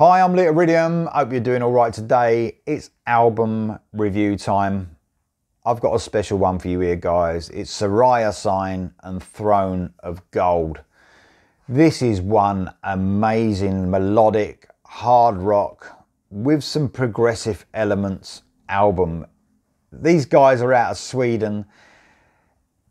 Hi, I'm Iridium. Hope you're doing all right today. It's album review time. I've got a special one for you here, guys. It's Sarayasign and Throne of Gold. This is one amazing melodic hard rock with some progressive elements album. These guys are out of Sweden.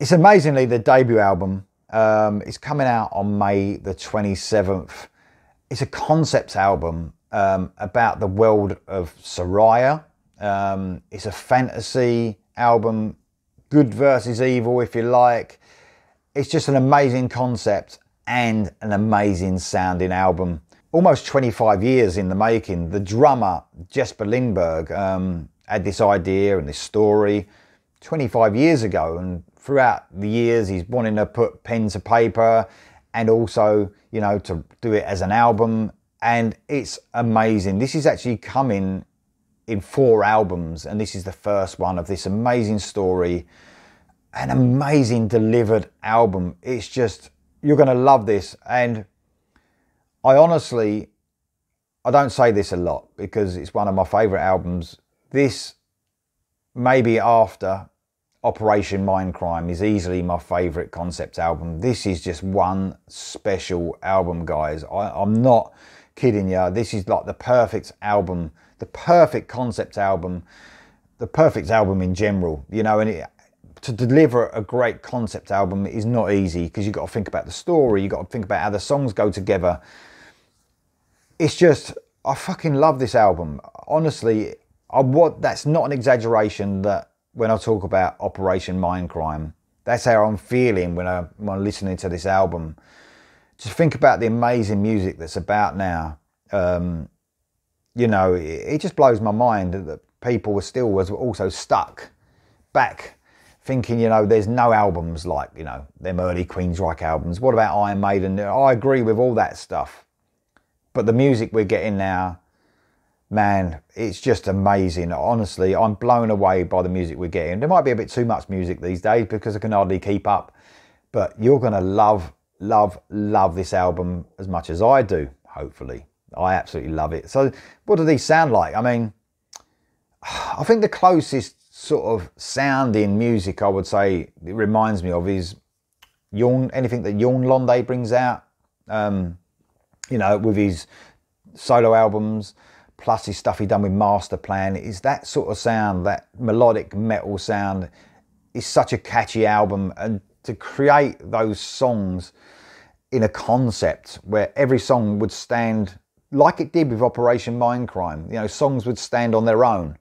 It's amazingly their debut album. It's coming out on May the 27th. It's a concept album about the world of Saraya. It's a fantasy album, good versus evil if you like. It's just an amazing concept and an amazing sounding album. Almost 25 years in the making. The drummer, Jesper Lindberg, had this idea and this story 25 years ago, and throughout the years he's wanting to put pen to paper and also, you know, to do it as an album, and it's amazing. This is actually coming in 4 albums, and this is the first one of this amazing story, an amazing delivered album. It's just, you're going to love this. And I honestly, I don't say this a lot because it's one of my favourite albums. This, maybe after Operation Mindcrime, is easily my favourite concept album. This is just one special album, guys. I'm not kidding you. This is like the perfect album, the perfect concept album, the perfect album in general, you know. And to deliver a great concept album is not easy because you've got to think about the story, you've got to think about how the songs go together. It's just, I fucking love this album. Honestly, that's not an exaggeration that when I talk about Operation Mindcrime, that's how I'm feeling when I'm listening to this album. Just think about the amazing music that's about now. You know, it just blows my mind that people was also stuck back thinking, you know, there's no albums like, you know, them early Queensryche albums. What about Iron Maiden? I agree with all that stuff. But the music we're getting now, man, it's just amazing. Honestly, I'm blown away by the music we're getting. There might be a bit too much music these days because I can hardly keep up. But you're going to love this album as much as I do, hopefully. I absolutely love it. So what do these sound like? I mean, I think the closest sort of sounding music I would say it reminds me of is anything that Jon Londe brings out, you know, with his solo albums, plus his stuff he done with Master Plan. Is that sort of sound, that melodic metal sound. Is such a catchy album, and to create those songs in a concept where every song would stand like it did with Operation Mindcrime. You know, songs would stand on their own.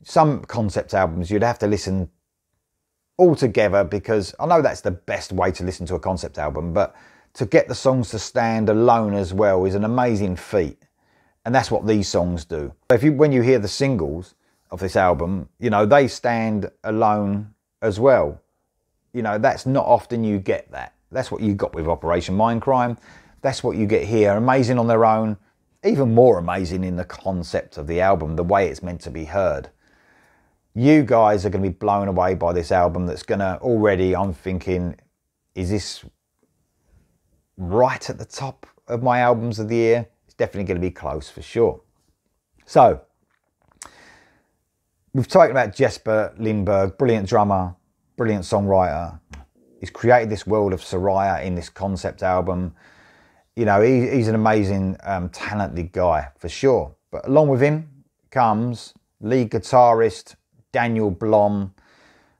Some concept albums you'd have to listen all together, because I know that's the best way to listen to a concept album, but to get the songs to stand alone as well is an amazing feat. And that's what these songs do. When you hear the singles of this album, you know, they stand alone as well. You know, that's not often you get that. That's what you got with Operation Mindcrime. That's what you get here. Amazing on their own. Even more amazing in the concept of the album, the way it's meant to be heard. You guys are going to be blown away by this album that's going to already, I'm thinking, is this right at the top of my albums of the year? It's definitely going to be close for sure. So, we've talked about Jesper Lindberg, brilliant drummer, brilliant songwriter. He's created this world of Saraya in this concept album. You know, he's an amazing, talented guy for sure. But along with him comes lead guitarist Daniel Blom.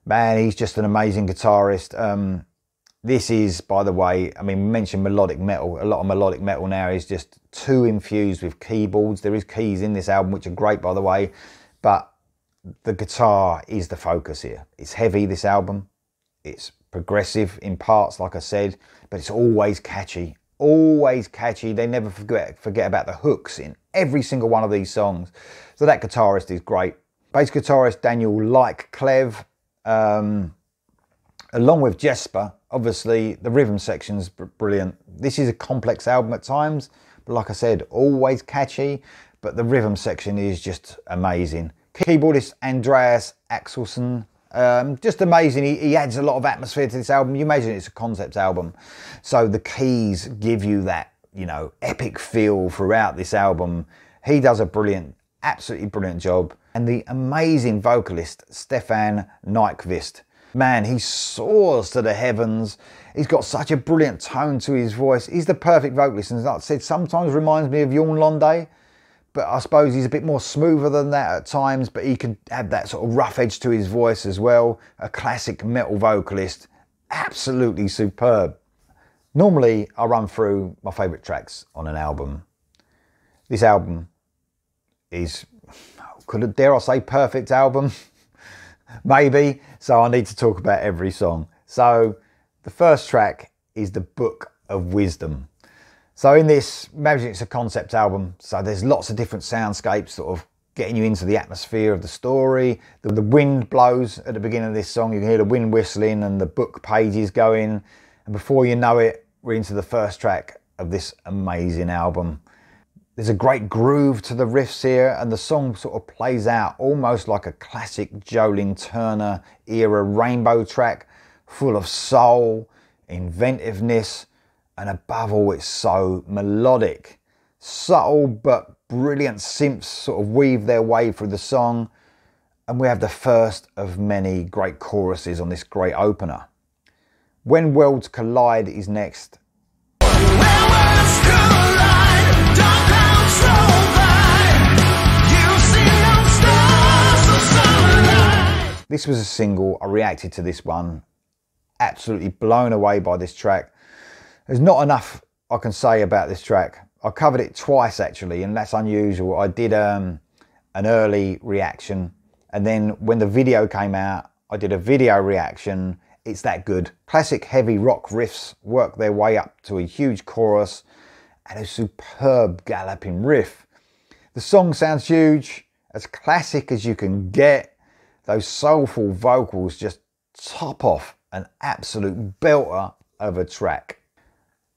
Man, he's just an amazing guitarist. This is, by the way, I mean, we mentioned melodic metal. A lot of melodic metal now is just too infused with keyboards. There is keys in this album, which are great, by the way. But the guitar is the focus here. It's heavy, this album. It's progressive in parts, like I said, but it's always catchy. Always catchy. They never forget about the hooks in every single one of these songs. So that guitarist is great. Bass guitarist Daniel Clev, along with Jesper. Obviously, the rhythm section's brilliant. This is a complex album at times, but like I said, always catchy, but the rhythm section is just amazing. Keyboardist Andreas Axelsson, just amazing. He adds a lot of atmosphere to this album. You imagine it's a concept album, so the keys give you that you know, epic feel throughout this album. He does a brilliant, absolutely brilliant job. And the amazing vocalist, Stefan Nyquist. Man, he soars to the heavens. He's got such a brilliant tone to his voice. He's the perfect vocalist. And like I said, sometimes reminds me of Jon Londe. But I suppose he's a bit more smoother than that at times. But he could have that sort of rough edge to his voice as well. A classic metal vocalist. Absolutely superb. Normally, I run through my favourite tracks on an album. This album is, dare I say, perfect album? Maybe. So I need to talk about every song. So the first track is the Book of Wisdom. So in this, imagine it's a concept album. So there's lots of different soundscapes sort of getting you into the atmosphere of the story. The wind blows at the beginning of this song. You can hear the wind whistling and the book pages going. And before you know it, we're into the first track of this amazing album. There's a great groove to the riffs here, and the song sort of plays out almost like a classic Jolene Turner era rainbow track, full of soul, inventiveness, and above all, it's so melodic. Subtle but brilliant synths sort of weave their way through the song, and we have the first of many great choruses on this great opener. When Worlds Collide is next. This was a single. I reacted to this one. Absolutely blown away by this track. There's not enough I can say about this track. I covered it twice actually, and that's unusual. I did an early reaction, and then when the video came out, I did a video reaction. It's that good. Classic heavy rock riffs work their way up to a huge chorus and a superb galloping riff. The song sounds huge, as classic as you can get. Those soulful vocals just top off an absolute belter of a track.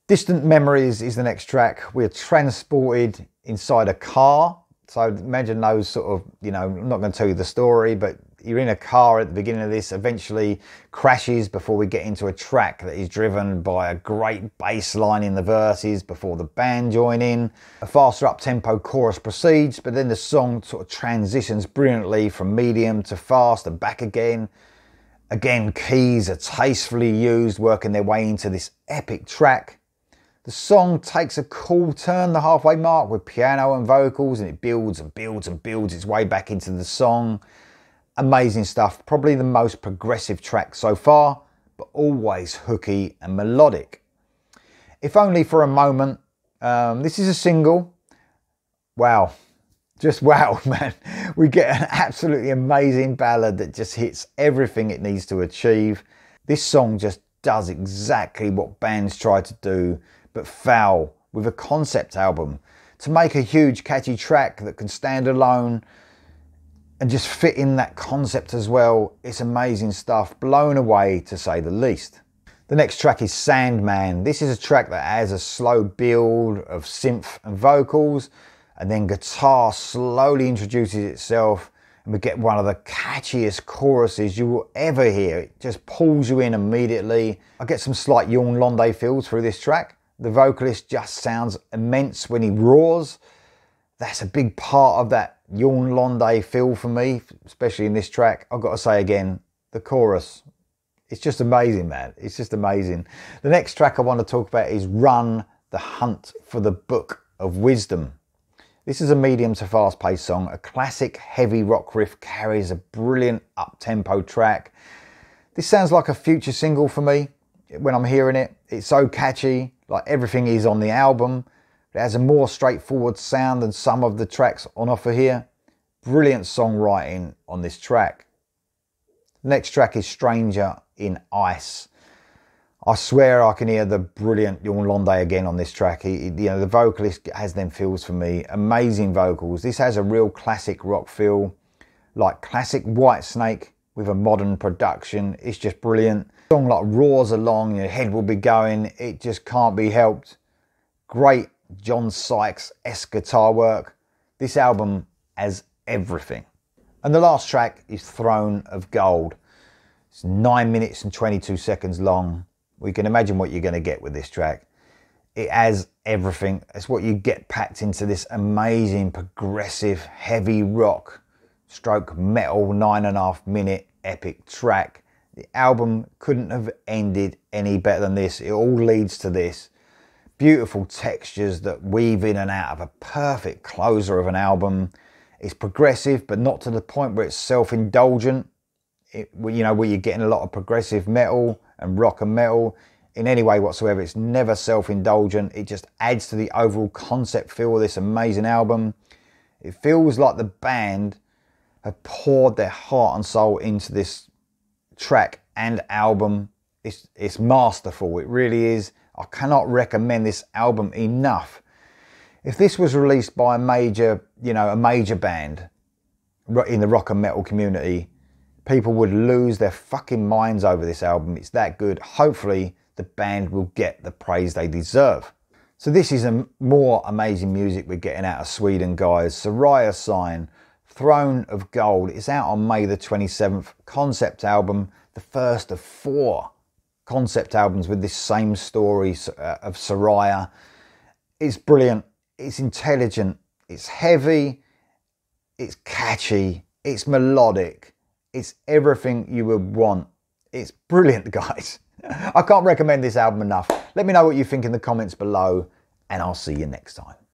Distant Memories is the next track. We're transported inside a car. So imagine those sort of, you know, I'm not going to tell you the story, but you're in a car at the beginning of this, eventually crashes before we get into a track that is driven by a great bass line in the verses before the band join in. A faster up-tempo chorus proceeds, but then the song sort of transitions brilliantly from medium to fast and back again. Again, keys are tastefully used, working their way into this epic track. The song takes a cool turn the halfway mark with piano and vocals, and it builds and builds and builds its way back into the song. Amazing stuff. Probably the most progressive track so far, but always hooky and melodic. If Only for a Moment. This is a single. Wow. Just wow, man. We get an absolutely amazing ballad that just hits everything it needs to achieve. This song just does exactly what bands try to do, but foul with a concept album. To make a huge catchy track that can stand alone and just fit in that concept as well. It's amazing stuff. Blown away, to say the least. The next track is Sandman. This is a track that has a slow build of synth and vocals, and then guitar slowly introduces itself, and we get one of the catchiest choruses you will ever hear. It just pulls you in immediately. I get some slight Jon Londe feels through this track. The vocalist just sounds immense when he roars. That's a big part of that Jon Londe feel for me, especially in this track. I've got to say again, the chorus, it's just amazing, man. It's just amazing. The next track I want to talk about is Run the Hunt for the Book of Wisdom. This is a medium to fast-paced song. A classic heavy rock riff carries a brilliant up-tempo track. This sounds like a future single for me when I'm hearing it. It's so catchy, like everything is on the album. It has a more straightforward sound than some of the tracks on offer here. Brilliant songwriting on this track. The next track is Stranger in Ice. I swear I can hear the brilliant Jon Londe again on this track. The vocalist has them feels for me. Amazing vocals. This has a real classic rock feel, like classic Whitesnake with a modern production. It's just brilliant. The song like roars along, your head will be going. It just can't be helped. Great John Sykes-esque guitar work. This album has everything. And the last track is Throne of Gold. It's 9 minutes and 22 seconds long. We can imagine what you're going to get with this track. It has everything. It's what you get packed into this amazing, progressive, heavy rock stroke metal 9.5 minute epic track. The album couldn't have ended any better than this. It all leads to this. Beautiful textures that weave in and out of a perfect closer of an album. It's progressive, but not to the point where it's self-indulgent. Where you're getting a lot of progressive metal and rock and metal in any way whatsoever. It's never self-indulgent. It just adds to the overall concept feel of this amazing album. It feels like the band have poured their heart and soul into this track and album. It's masterful. It really is. I cannot recommend this album enough. If this was released by a major band in the rock and metal community, people would lose their fucking minds over this album. It's that good. Hopefully the band will get the praise they deserve. So this is more amazing music we're getting out of Sweden, guys. Sarayasign, Throne of Gold. It's out on May the 27th. Concept album, the first of 4 concept albums with this same story of Saraya. It's brilliant. It's intelligent. It's heavy. It's catchy. It's melodic. It's everything you would want. It's brilliant, guys. I can't recommend this album enough. Let me know what you think in the comments below, and I'll see you next time.